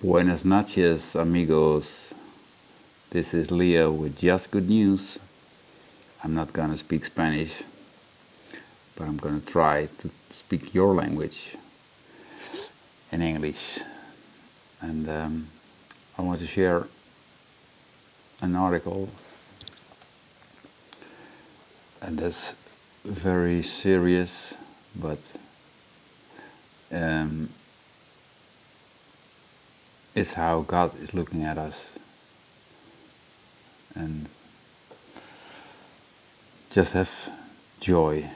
Buenas noches, amigos. This is Leo with just good news. I'm not gonna speak Spanish, but I'm gonna try to speak your language in English. And I want to share an article, and that's very serious, but it's how God is looking at us. And just have joy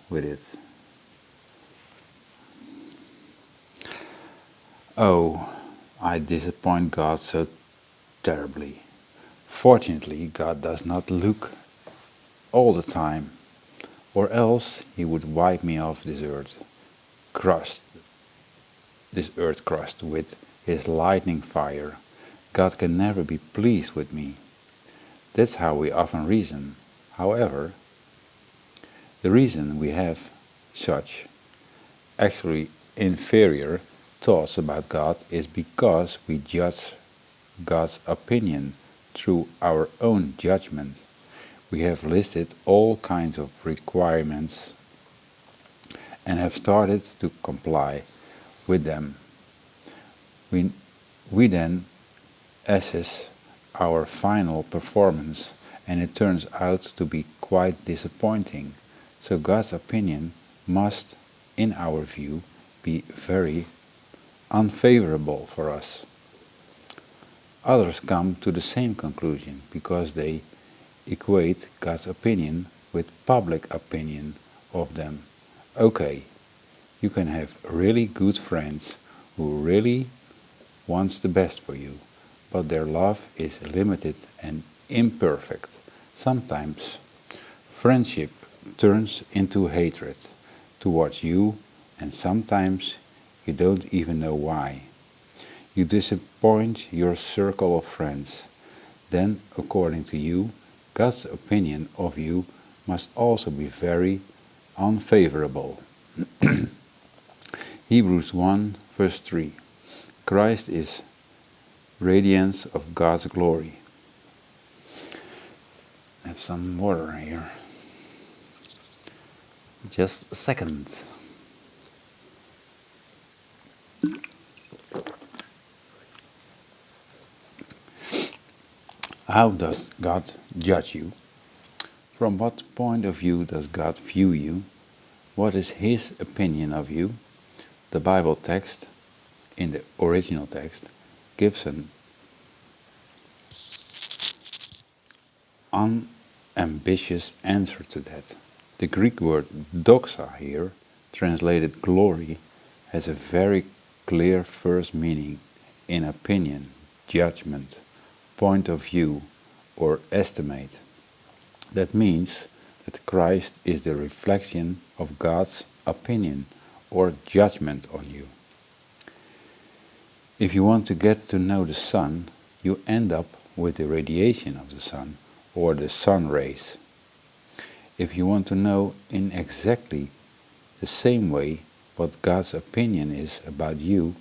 with it. Oh, I disappoint God so terribly. Fortunately, God does not look all the time, or else he would wipe me off this earth crust with his lightning fire. God can never be pleased with me. That's how we often reason. However, the reason we have such actually inferior thoughts about God is because we judge God's opinion through our own judgment. We have listed all kinds of requirements and have started to comply with them. We then assess our final performance, and it turns out to be quite disappointing. So God's opinion must, in our view, be very unfavorable for us. Others come to the same conclusion because they equate God's opinion with public opinion of them. Okay, you can have really good friends who really wants the best for you, but their love is limited and imperfect. Sometimes friendship turns into hatred towards you, and sometimes you don't even know why. You disappoint your circle of friends. Then, according to you, God's opinion of you must also be very unfavorable. Hebrews 1 verse 3. Christ is radiance of God's glory. I have some water here. Just a second. How does God judge you? From what point of view does God view you? What is His opinion of you? The Bible text, in the original text, gives an unambitious answer to that. The Greek word doxa here, translated glory, has a very clear first meaning in opinion, judgment, point of view, or estimate. That means that Christ is the reflection of God's opinion or judgment on you. If you want to get to know the sun, you end up with the radiation of the sun or the sun rays. If you want to know in exactly the same way what God's opinion is about you,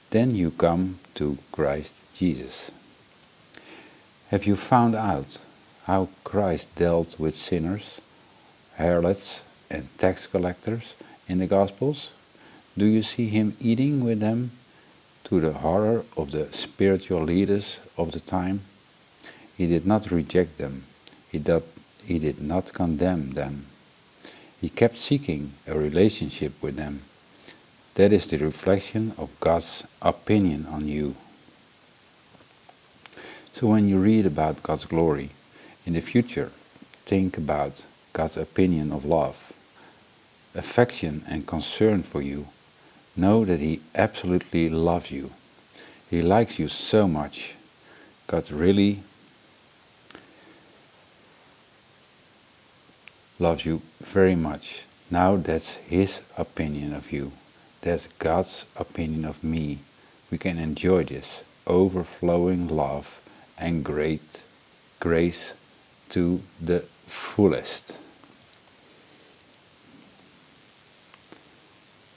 then you come to Christ Jesus. Have you found out how Christ dealt with sinners, harlots, and tax collectors in the Gospels? Do you see him eating with them to the horror of the spiritual leaders of the time? He did not reject them. He did not condemn them. He kept seeking a relationship with them. That is the reflection of God's opinion on you. So when you read about God's glory, in the future, think about God's opinion of love, affection and concern for you. Know that He absolutely loves you. He likes you so much. God really loves you very much. Now that's His opinion of you. That's God's opinion of me. We can enjoy this overflowing love and great grace to the fullest.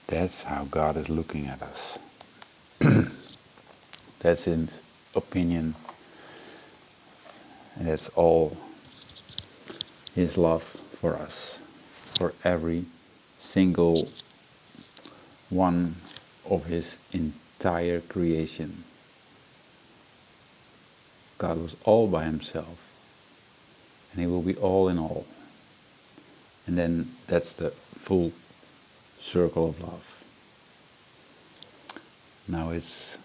That's how God is looking at us. That's his opinion, and that's all his love for us, for every single one of his entire creation. God was all by himself, and he will be all in all. And then that's the full circle of love. Now it's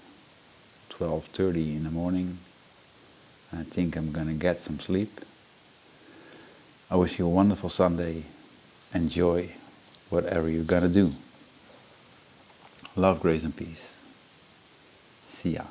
12:30 in the morning. I think I'm gonna get some sleep. I wish you a wonderful Sunday. Enjoy whatever you're gonna do. Love, grace, and peace. See ya.